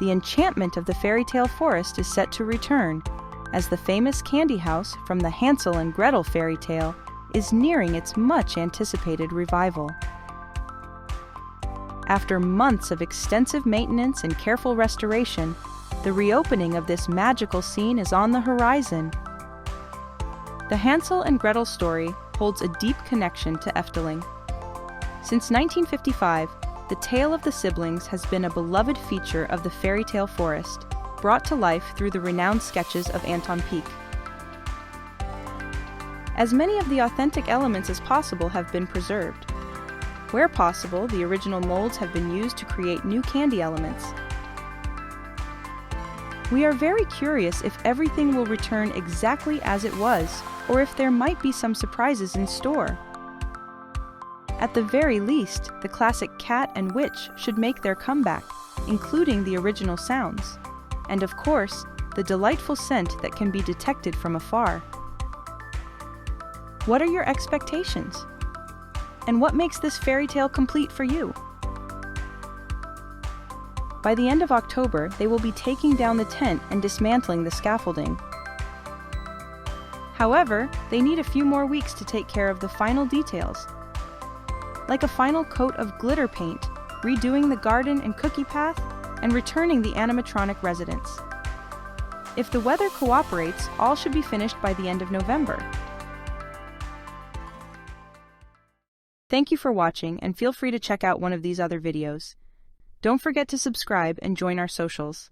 the enchantment of the fairy tale forest is set to return, as the famous candy house from the Hansel and Gretel fairy tale is nearing its much-anticipated revival. After months of extensive maintenance and careful restoration, the reopening of this magical scene is on the horizon. The Hansel and Gretel story holds a deep connection to Efteling. Since 1955, the tale of the siblings has been a beloved feature of the fairy tale forest, brought to life through the renowned sketches of Anton Pieck. As many of the authentic elements as possible have been preserved. Where possible, the original molds have been used to create new candy elements. We are very curious if everything will return exactly as it was, or if there might be some surprises in store. At the very least, the classic cat and witch should make their comeback, including the original sounds, and of course, the delightful scent that can be detected from afar. What are your expectations? And what makes this fairy tale complete for you? By the end of October, they will be taking down the tent and dismantling the scaffolding. However, they need a few more weeks to take care of the final details, like a final coat of glitter paint, redoing the garden and cookie path, and returning the animatronic residents. If the weather cooperates, all should be finished by the end of November. Thank you for watching, and feel free to check out one of these other videos. Don't forget to subscribe and join our socials.